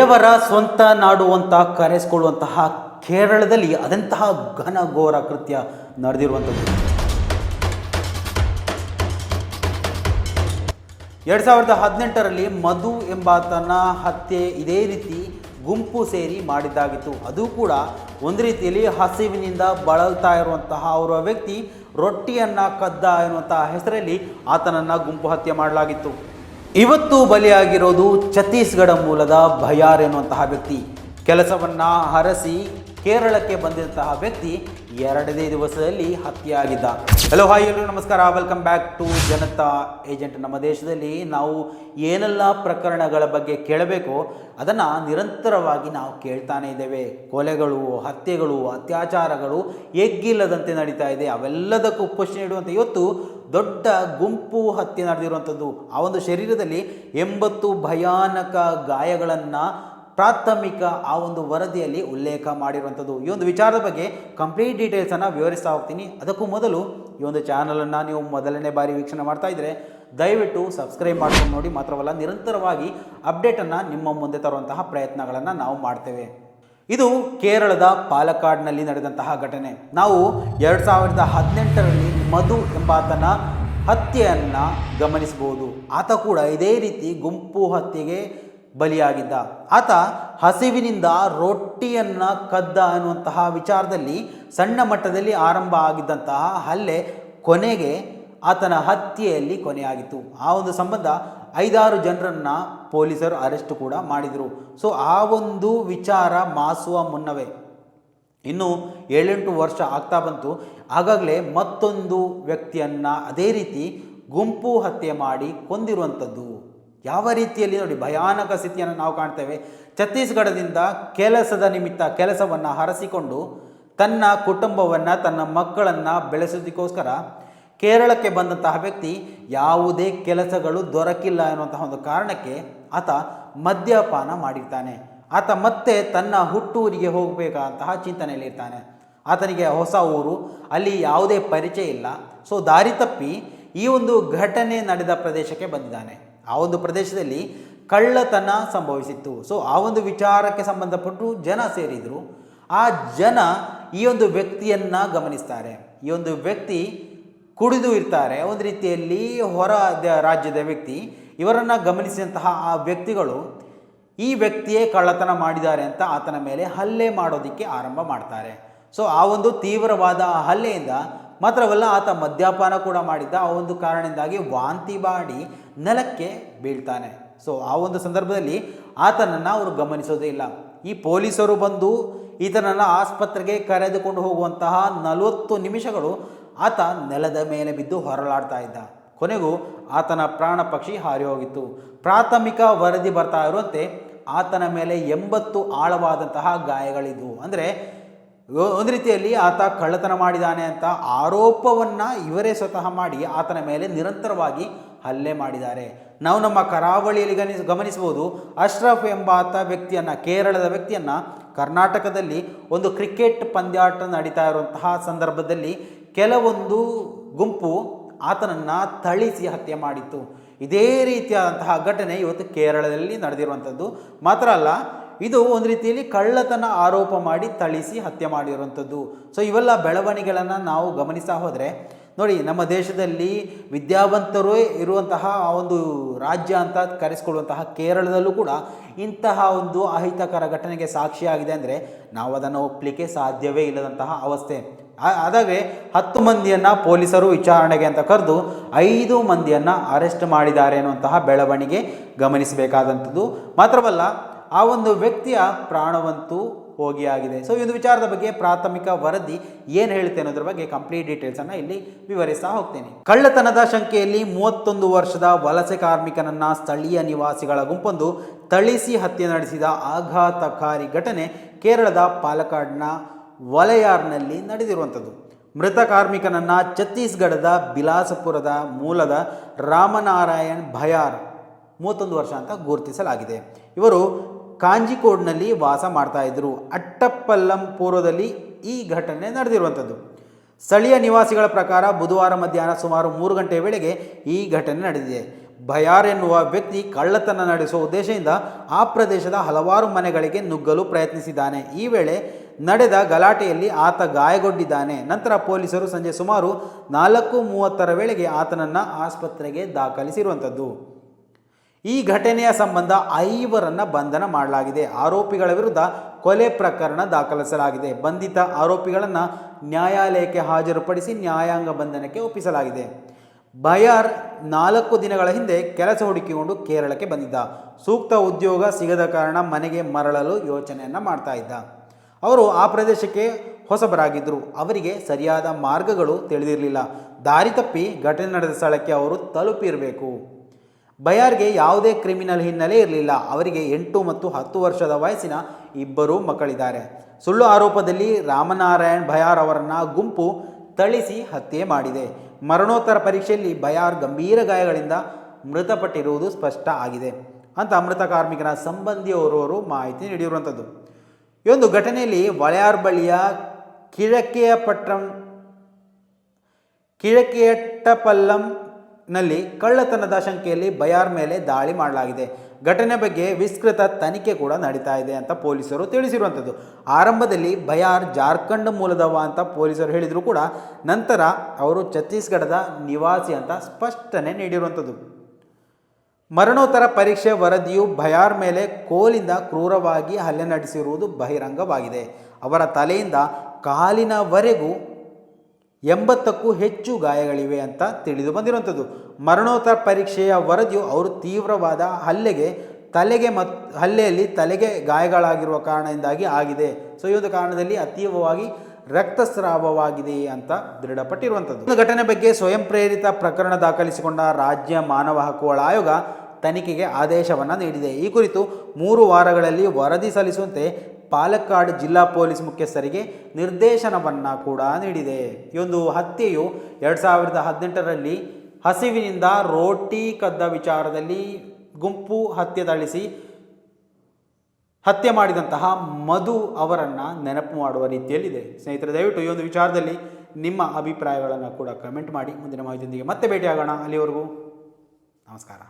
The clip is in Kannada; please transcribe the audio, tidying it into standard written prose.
ದೇವರ ಸ್ವಂತ ನಾಡು ಅಂತ ಕರೆಸಿಕೊಳ್ಳುವಂತಹ ಕೇರಳದಲ್ಲಿ ಅದಂತಹ ಘನಘೋರ ಕೃತ್ಯ ನಡೆದಿರುವಂಥದ್ದು. 2018ರಲ್ಲಿ ಮಧು ಎಂಬಾತನ ಹತ್ಯೆ ಇದೇ ರೀತಿ ಗುಂಪು ಸೇರಿ ಮಾಡಿದ್ದಾಗಿತ್ತು. ಅದು ಕೂಡ ಒಂದು ರೀತಿಯಲ್ಲಿ ಹಸಿವಿನಿಂದ ಬಳಲ್ತಾ ಇರುವಂತಹ ಅವರ ವ್ಯಕ್ತಿ ರೊಟ್ಟಿಯನ್ನು ಕದ್ದ ಎನ್ನುವಂತಹ ಹೆಸರಲ್ಲಿ ಆತನನ್ನು ಗುಂಪು ಹತ್ಯೆ ಮಾಡಲಾಗಿತ್ತು. ಇವತ್ತು ಬಲಿಯಾಗಿರೋದು ಛತ್ತೀಸ್ಗಢ ಮೂಲದ ಭಯಾರ್ ಎನ್ನುವಂತಹ ವ್ಯಕ್ತಿ. ಕೆಲಸವನ್ನು ಹರಸಿ ಕೇರಳಕ್ಕೆ ಬಂದಿರುವಂತಹ ವ್ಯಕ್ತಿ 2ನೇ ದಿವಸದಲ್ಲಿ ಹತ್ಯೆಯಾಗಿದ್ದ. ಹಲೋ ಹಾಯ್ ಎಲ್ಲರೂ ನಮಸ್ಕಾರ, welcome back to Janata Agent. ನಮ್ಮ ದೇಶದಲ್ಲಿ ನಾವು ಏನೆಲ್ಲ ಪ್ರಕರಣಗಳ ಬಗ್ಗೆ ಕೇಳಬೇಕೋ ಅದನ್ನು ನಿರಂತರವಾಗಿ ನಾವು ಕೇಳ್ತಾನೆ ಇದ್ದೇವೆ. ಕೊಲೆಗಳು, ಹತ್ಯೆಗಳು, ಅತ್ಯಾಚಾರಗಳು ಎಗ್ಗಿಲ್ಲದಂತೆ ನಡೀತಾ ಇದೆ. ಅವೆಲ್ಲದಕ್ಕೂ ಪುಷ್ಟಿ ನೀಡುವಂಥ ಇವತ್ತು ದೊಡ್ಡ ಗುಂಪು ಹತ್ಯೆ ನಡೆದಿರುವಂಥದ್ದು. ಆ ಒಂದು ಶರೀರದಲ್ಲಿ 80 ಭಯಾನಕ ಗಾಯಗಳನ್ನು ಪ್ರಾಥಮಿಕ ಆ ಒಂದು ವರದಿಯಲ್ಲಿ ಉಲ್ಲೇಖ ಮಾಡಿರುವಂಥದ್ದು. ಈ ಒಂದು ವಿಚಾರದ ಬಗ್ಗೆ ಕಂಪ್ಲೀಟ್ ಡೀಟೇಲ್ಸನ್ನು ವಿವರಿಸ್ತಾ ಹೋಗ್ತೀನಿ. ಅದಕ್ಕೂ ಮೊದಲು ಈ ಒಂದು ಚಾನಲನ್ನು ನೀವು ಮೊದಲನೇ ಬಾರಿ ವೀಕ್ಷಣೆ ಮಾಡ್ತಾ ಇದ್ದರೆ ದಯವಿಟ್ಟು ಸಬ್ಸ್ಕ್ರೈಬ್ ಮಾಡ್ಕೊಂಡು ನೋಡಿ. ಮಾತ್ರವಲ್ಲ, ನಿರಂತರವಾಗಿ ಅಪ್ಡೇಟನ್ನು ನಿಮ್ಮ ಮುಂದೆ ತರುವಂತಹ ಪ್ರಯತ್ನಗಳನ್ನು ನಾವು ಮಾಡ್ತೇವೆ. ಇದು ಕೇರಳದ ಪಾಲಕ್ಕಾಡ್ನಲ್ಲಿ ನಡೆದಂತಹ ಘಟನೆ. ನಾವು 2018ರಲ್ಲಿ ಮಧು ಎಂಬಾತನ ಹತ್ಯೆಯನ್ನು ಗಮನಿಸಬಹುದು. ಆತ ಕೂಡ ಇದೇ ರೀತಿ ಗುಂಪು ಹತ್ಯೆಗೆ ಬಲಿಯಾಗಿದ್ದ. ಆತ ಹಸಿವಿನಿಂದ ರೊಟ್ಟಿಯನ್ನು ಕದ್ದ ಅನ್ನುವಂತಹ ವಿಚಾರದಲ್ಲಿ ಸಣ್ಣ ಮಟ್ಟದಲ್ಲಿ ಆರಂಭ ಆಗಿದ್ದಂತಹ ಹಲ್ಲೆ ಕೊನೆಗೆ ಆತನ ಹತ್ಯೆಯಲ್ಲಿ ಕೊನೆಯಾಗಿತ್ತು. ಆ ಒಂದು ಸಂಬಂಧ 5-6 ಜನರನ್ನು ಪೊಲೀಸರು ಅರೆಸ್ಟ್ ಕೂಡ ಮಾಡಿದರು. ಸೊ ಆ ಒಂದು ವಿಚಾರ ಮಾಸುವ ಮುನ್ನವೇ ಇನ್ನು 7-8 ವರ್ಷ ಆಗ್ತಾ ಬಂತು. ಆಗಾಗಲೇ ಮತ್ತೊಂದು ವ್ಯಕ್ತಿಯನ್ನು ಅದೇ ರೀತಿ ಗುಂಪು ಹತ್ಯೆ ಮಾಡಿ ಕೊಂದಿರುವಂಥದ್ದು. ಯಾವ ರೀತಿಯಲ್ಲಿ ನೋಡಿ, ಭಯಾನಕ ಸ್ಥಿತಿಯನ್ನು ನಾವು ಕಾಣ್ತೇವೆ. ಛತ್ತೀಸ್ಗಢದಿಂದ ಕೆಲಸದ ನಿಮಿತ್ತ ಕೆಲಸವನ್ನು ಹರಸಿಕೊಂಡು ತನ್ನ ಕುಟುಂಬವನ್ನು, ತನ್ನ ಮಕ್ಕಳನ್ನು ಬೆಳೆಸೋದಕ್ಕೋಸ್ಕರ ಕೇರಳಕ್ಕೆ ಬಂದಂತಹ ವ್ಯಕ್ತಿ ಯಾವುದೇ ಕೆಲಸಗಳು ದೊರಕಿಲ್ಲ ಎನ್ನುವಂತಹ ಒಂದು ಕಾರಣಕ್ಕೆ ಆತ ಮದ್ಯಪಾನ ಮಾಡಿರ್ತಾನೆ. ಆತ ಮತ್ತೆ ತನ್ನ ಹುಟ್ಟೂರಿಗೆ ಹೋಗಬೇಕಾದಂತಹ ಚಿಂತನೆಯಲ್ಲಿರ್ತಾನೆ. ಆತನಿಗೆ ಹೊಸ ಊರು, ಅಲ್ಲಿ ಯಾವುದೇ ಪರಿಚಯ ಇಲ್ಲ. ಸೊ ದಾರಿ ತಪ್ಪಿ ಈ ಒಂದು ಘಟನೆ ನಡೆದ ಪ್ರದೇಶಕ್ಕೆ ಬಂದಿದ್ದಾನೆ. ಆ ಒಂದು ಪ್ರದೇಶದಲ್ಲಿ ಕಳ್ಳತನ ಸಂಭವಿಸಿತ್ತು. ಸೊ ಆ ಒಂದು ವಿಚಾರಕ್ಕೆ ಸಂಬಂಧಪಟ್ಟು ಜನ ಸೇರಿದರು. ಆ ಜನ ಈ ಒಂದು ವ್ಯಕ್ತಿಯನ್ನು ಗಮನಿಸ್ತಾರೆ. ಈ ಒಂದು ವ್ಯಕ್ತಿ ಕುಡಿದು ಇರ್ತಾರೆ, ಒಂದು ರೀತಿಯಲ್ಲಿ ಹೊರ ರಾಜ್ಯದ ವ್ಯಕ್ತಿ. ಇವರನ್ನು ಗಮನಿಸಿದಂತಹ ಆ ವ್ಯಕ್ತಿಗಳು ಈ ವ್ಯಕ್ತಿಯೇ ಕಳ್ಳತನ ಮಾಡಿದ್ದಾರೆ ಅಂತ ಆತನ ಮೇಲೆ ಹಲ್ಲೆ ಮಾಡೋದಕ್ಕೆ ಆರಂಭ ಮಾಡ್ತಾರೆ. ಸೊ ಆ ಒಂದು ತೀವ್ರವಾದ ಹಲ್ಲೆಯಿಂದ ಮಾತ್ರವಲ್ಲ, ಆತ ಮದ್ಯಪಾನ ಕೂಡ ಮಾಡಿದ್ದ. ಆ ಒಂದು ಕಾರಣದಿಂದಾಗಿ ವಾಂತಿ ಮಾಡಿ ನೆಲಕ್ಕೆ ಬೀಳ್ತಾನೆ. ಸೊ ಆ ಒಂದು ಸಂದರ್ಭದಲ್ಲಿ ಆತನನ್ನು ಅವರು ಗಮನಿಸೋದೇ ಇಲ್ಲ. ಈ ಪೊಲೀಸರು ಬಂದು ಈತನನ್ನು ಆಸ್ಪತ್ರೆಗೆ ಕರೆದುಕೊಂಡು ಹೋಗುವಂತಹ 40 ನಿಮಿಷಗಳು ಆತ ನೆಲದ ಮೇಲೆ ಬಿದ್ದು ಹೊರಳಾಡ್ತಾ ಇದ್ದ. ಕೊನೆಗೂ ಆತನ ಪ್ರಾಣ ಪಕ್ಷಿ ಹಾರಿ ಹೋಗಿತ್ತು. ಪ್ರಾಥಮಿಕ ವರದಿ ಬರ್ತಾ ಇರುವಂತೆ ಆತನ ಮೇಲೆ 80 ಆಳವಾದಂತಹ ಗಾಯಗಳಿದ್ವು. ಅಂದರೆ ಒಂದು ರೀತಿಯಲ್ಲಿ ಆತ ಕಳ್ಳತನ ಮಾಡಿದ್ದಾನೆ ಅಂತ ಆರೋಪವನ್ನು ಇವರೇ ಸ್ವತಃ ಮಾಡಿ ಆತನ ಮೇಲೆ ನಿರಂತರವಾಗಿ ಹಲ್ಲೆ ಮಾಡಿದ್ದಾರೆ. ನಾವು ನಮ್ಮ ಕರಾವಳಿಯಲ್ಲಿ ಗಮನಿಸಬಹುದು. ಅಶ್ರಫ್ ಎಂಬಾತ ವ್ಯಕ್ತಿಯನ್ನು, ಕೇರಳದ ವ್ಯಕ್ತಿಯನ್ನು ಕರ್ನಾಟಕದಲ್ಲಿ ಒಂದು ಕ್ರಿಕೆಟ್ ಪಂದ್ಯಾಟ ನಡೀತಾ ಇರುವಂತಹ ಸಂದರ್ಭದಲ್ಲಿ ಕೆಲವೊಂದು ಗುಂಪು ಆತನನ್ನು ಥಳಿಸಿ ಹತ್ಯೆ ಮಾಡಿತ್ತು. ಇದೇ ರೀತಿಯಾದಂತಹ ಘಟನೆ ಇವತ್ತು ಕೇರಳದಲ್ಲಿ ನಡೆದಿರುವಂಥದ್ದು. ಮಾತ್ರ ಅಲ್ಲ, ಇದು ಒಂದು ರೀತಿಯಲ್ಲಿ ಕಳ್ಳತನ ಆರೋಪ ಮಾಡಿ ಥಳಿಸಿ ಹತ್ಯೆ ಮಾಡಿರುವಂಥದ್ದು. ಸೊ ಇವೆಲ್ಲ ಬೆಳವಣಿಗೆಗಳನ್ನು ನಾವು ಗಮನಿಸ್ತಾ ಹೋದರೆ ನೋಡಿ, ನಮ್ಮ ದೇಶದಲ್ಲಿ ವಿದ್ಯಾವಂತರು ಇರುವಂತಹ ಒಂದು ರಾಜ್ಯ ಅಂತ ಕರೆಸಿಕೊಳ್ಳುವಂತಹ ಕೇರಳದಲ್ಲೂ ಕೂಡ ಇಂತಹ ಒಂದು ಅಹಿತಕರ ಘಟನೆಗೆ ಸಾಕ್ಷಿಯಾಗಿದೆ ಅಂದರೆ ನಾವು ಅದನ್ನು ಒಪ್ಪಲಿಕ್ಕೆ ಸಾಧ್ಯವೇ ಇಲ್ಲದಂತಹ ಅವಸ್ಥೆ. ಅದಾಗೆ 10 ಮಂದಿಯನ್ನು ಪೊಲೀಸರು ವಿಚಾರಣೆಗೆ ಅಂತ ಕರೆದು 5 ಮಂದಿಯನ್ನು ಅರೆಸ್ಟ್ ಮಾಡಿದ್ದಾರೆ ಅನ್ನುವಂತಹ ಬೆಳವಣಿಗೆ ಗಮನಿಸಬೇಕಾದಂಥದ್ದು. ಮಾತ್ರವಲ್ಲ, ಆ ಒಂದು ವ್ಯಕ್ತಿಯ ಪ್ರಾಣವಂತೂ ಹೋಗಿಯಾಗಿದೆ. ಸೊ ಈ ಒಂದು ವಿಚಾರದ ಬಗ್ಗೆ ಪ್ರಾಥಮಿಕ ವರದಿ ಏನು ಹೇಳುತ್ತೆ ಅನ್ನೋದ್ರ ಬಗ್ಗೆ ಕಂಪ್ಲೀಟ್ ಡೀಟೇಲ್ಸನ್ನು ಇಲ್ಲಿ ವಿವರಿಸ್ತಾ ಹೋಗ್ತೇನೆ. ಕಳ್ಳತನದ ಶಂಕೆಯಲ್ಲಿ 31 ವರ್ಷದ ವಲಸೆ ಕಾರ್ಮಿಕನನ್ನು ಸ್ಥಳೀಯ ನಿವಾಸಿಗಳ ಗುಂಪೊಂದು ಥಳಿಸಿ ಹತ್ಯೆ ನಡೆಸಿದ ಆಘಾತಕಾರಿ ಘಟನೆ ಕೇರಳದ ಪಾಲಕ್ಕಾಡ್ನ ವಲಯಾರ್ನಲ್ಲಿ ನಡೆದಿರುವಂಥದ್ದು. ಮೃತ ಕಾರ್ಮಿಕನನ್ನು ಛತ್ತೀಸ್ಗಢದ ಬಿಲಾಸಪುರದ ಮೂಲದ ರಾಮನಾರಾಯಣ್ ಭಯಾರ್ 31 ವರ್ಷ ಅಂತ ಗುರುತಿಸಲಾಗಿದೆ. ಇವರು ಕಾಂಜಿಕೋಡ್ನಲ್ಲಿ ವಾಸ ಮಾಡ್ತಾ ಇದ್ದರು. ಅಟ್ಟಪ್ಪಲ್ಲಂ ಪೂರ್ವದಲ್ಲಿ ಈ ಘಟನೆ ನಡೆದಿರುವಂಥದ್ದು. ಸ್ಥಳೀಯ ನಿವಾಸಿಗಳ ಪ್ರಕಾರ ಬುಧವಾರ ಮಧ್ಯಾಹ್ನ ಸುಮಾರು 3 ಗಂಟೆಯ ವೇಳೆಗೆ ಈ ಘಟನೆ ನಡೆದಿದೆ. ಭಯಾರ್ ಎನ್ನುವ ವ್ಯಕ್ತಿ ಕಳ್ಳತನ ನಡೆಸುವ ಉದ್ದೇಶದಿಂದ ಆ ಪ್ರದೇಶದ ಹಲವಾರು ಮನೆಗಳಿಗೆ ನುಗ್ಗಲು ಪ್ರಯತ್ನಿಸಿದ್ದಾನೆ. ಈ ವೇಳೆ ನಡೆದ ಗಲಾಟೆಯಲ್ಲಿ ಆತ ಗಾಯಗೊಂಡಿದ್ದಾನೆ. ನಂತರ ಪೊಲೀಸರು ಸಂಜೆ ಸುಮಾರು 4:30 ವೇಳೆಗೆ ಆತನನ್ನು ಆಸ್ಪತ್ರೆಗೆ ದಾಖಲಿಸಿರುವಂಥದ್ದು. ಈ ಘಟನೆಯ ಸಂಬಂಧ 5 ಬಂಧನ ಮಾಡಲಾಗಿದೆ. ಆರೋಪಿಗಳ ವಿರುದ್ಧ ಕೊಲೆ ಪ್ರಕರಣ ದಾಖಲಿಸಲಾಗಿದೆ. ಬಂಧಿತ ಆರೋಪಿಗಳನ್ನು ನ್ಯಾಯಾಲಯಕ್ಕೆ ಹಾಜರುಪಡಿಸಿ ನ್ಯಾಯಾಂಗ ಬಂಧನಕ್ಕೆ ಒಪ್ಪಿಸಲಾಗಿದೆ. ಭಯಾರ್ 4 ದಿನಗಳ ಹಿಂದೆ ಕೆಲಸ ಹುಡುಕಿಕೊಂಡು ಕೇರಳಕ್ಕೆ ಬಂದಿದ್ದ. ಸೂಕ್ತ ಉದ್ಯೋಗ ಸಿಗದ ಕಾರಣ ಮನೆಗೆ ಮರಳಲು ಯೋಚನೆಯನ್ನು ಮಾಡ್ತಾ ಇದ್ದ. ಅವರು ಆ ಪ್ರದೇಶಕ್ಕೆ ಹೊಸಬರಾಗಿದ್ದರು. ಅವರಿಗೆ ಸರಿಯಾದ ಮಾರ್ಗಗಳು ತಿಳಿದಿರಲಿಲ್ಲ. ದಾರಿ ತಪ್ಪಿ ಘಟನೆ ನಡೆದ ಸ್ಥಳಕ್ಕೆ ಅವರು ತಲುಪಿರಬೇಕು. ಭಯಾರ್ಗೆ ಯಾವುದೇ ಕ್ರಿಮಿನಲ್ ಹಿನ್ನೆಲೆ ಇರಲಿಲ್ಲ. ಅವರಿಗೆ 8 ಮತ್ತು 10 ವರ್ಷದ ವಯಸ್ಸಿನ 2 ಮಕ್ಕಳಿದ್ದಾರೆ. ಸುಳ್ಳು ಆರೋಪದಲ್ಲಿ ರಾಮನಾರಾಯಣ್ ಭಯಾರ್ ಅವರನ್ನು ಗುಂಪು ಥಳಿಸಿ ಹತ್ಯೆ ಮಾಡಿದೆ. ಮರಣೋತ್ತರ ಪರೀಕ್ಷೆಯಲ್ಲಿ ಭಯಾರ್ ಗಂಭೀರ ಗಾಯಗಳಿಂದ ಮೃತಪಟ್ಟಿರುವುದು ಸ್ಪಷ್ಟ ಆಗಿದೆ ಅಂತ ಮೃತ ಕಾರ್ಮಿಕನ ಸಂಬಂಧಿಯವರವರು ಮಾಹಿತಿ ನೀಡಿರುವಂಥದ್ದು. ಈ ಒಂದು ಘಟನೆಯಲ್ಲಿ ವಳಯಾರ್ ಬಳಿಯ ಕಿഴക്കേട്ടപ്പಲ್ಲಂನಲ್ಲಿ ಕಳ್ಳತನದ ಶಂಕೆಯಲ್ಲಿ ಭಯಾರ್ ಮೇಲೆ ದಾಳಿ ಮಾಡಲಾಗಿದೆ. ಘಟನೆ ಬಗ್ಗೆ ವಿಸ್ತೃತ ತನಿಖೆ ಕೂಡ ನಡೀತಾ ಇದೆ ಅಂತ ಪೊಲೀಸರು ತಿಳಿಸಿರುವಂಥದ್ದು. ಆರಂಭದಲ್ಲಿ ಭಯಾರ್ ಜಾರ್ಖಂಡ್ ಮೂಲದವ ಅಂತ ಪೊಲೀಸರು ಹೇಳಿದರೂ ಕೂಡ ನಂತರ ಅವರು ಛತ್ತೀಸ್ಗಢದ ನಿವಾಸಿ ಅಂತ ಸ್ಪಷ್ಟನೆ ನೀಡಿರುವಂಥದ್ದು. ಮರಣೋತ್ತರ ಪರೀಕ್ಷೆ ವರದಿಯು ಭಯಾರ್ ಮೇಲೆ ಕೋಲಿಂದ ಕ್ರೂರವಾಗಿ ಹಲ್ಲೆ ನಡೆಸಿರುವುದು ಬಹಿರಂಗವಾಗಿದೆ. ಅವರ ತಲೆಯಿಂದ ಕಾಲಿನವರೆಗೂ 80ಕ್ಕೂ ಹೆಚ್ಚು ಗಾಯಗಳಿವೆ ಅಂತ ತಿಳಿದು ಬಂದಿರುವಂಥದ್ದು. ಮರಣೋತ್ತರ ಪರೀಕ್ಷೆಯ ವರದಿಯು ಅವರು ತೀವ್ರವಾದ ಹಲ್ಲೆಯಲ್ಲಿ ತಲೆಗೆ ಗಾಯಗಳಾಗಿರುವ ಕಾರಣದಿಂದಾಗಿ ಆಗಿದೆ. ಸೊ ಈ ಒಂದು ಕಾರಣದಲ್ಲಿ ಅತೀವವಾಗಿ ರಕ್ತಸ್ರಾವವಾಗಿದೆ ಅಂತ ದೃಢಪಟ್ಟಿರುವಂಥದ್ದು. ಈ ಘಟನೆ ಬಗ್ಗೆ ಸ್ವಯಂ ಪ್ರೇರಿತ ಪ್ರಕರಣ ದಾಖಲಿಸಿಕೊಂಡ ರಾಜ್ಯ ಮಾನವ ಹಕ್ಕುಗಳ ಆಯೋಗ ತನಿಖೆಗೆ ಆದೇಶವನ್ನು ನೀಡಿದೆ. ಈ ಕುರಿತು 3 ವಾರಗಳಲ್ಲಿ ವರದಿ ಸಲ್ಲಿಸುವಂತೆ ಪಾಲಕ್ಕಾಡ್ ಜಿಲ್ಲಾ ಪೊಲೀಸ್ ಮುಖ್ಯಸ್ಥರಿಗೆ ನಿರ್ದೇಶನವನ್ನು ಕೂಡ ನೀಡಿದೆ. ಈ ಒಂದು ಹತ್ಯೆಯು 2018ರಲ್ಲಿ ಹಸಿವಿನಿಂದ ರೋಟಿ ಕದ್ದ ವಿಚಾರದಲ್ಲಿ ಗುಂಪು ಹತ್ಯೆ ಮಾಡಿದಂತಹ ಮಧು ಅವರನ್ನು ನೆನಪು ಮಾಡುವ ರೀತಿಯಲ್ಲಿದೆ. ಸ್ನೇಹಿತರೆ, ದಯವಿಟ್ಟು ಈ ಒಂದು ವಿಚಾರದಲ್ಲಿ ನಿಮ್ಮ ಅಭಿಪ್ರಾಯಗಳನ್ನು ಕೂಡ ಕಮೆಂಟ್ ಮಾಡಿ. ಮುಂದಿನ ಮಾಹಿತಿಯೊಂದಿಗೆ ಮತ್ತೆ ಭೇಟಿಯಾಗೋಣ. ಅಲ್ಲಿವರೆಗೂ ನಮಸ್ಕಾರ.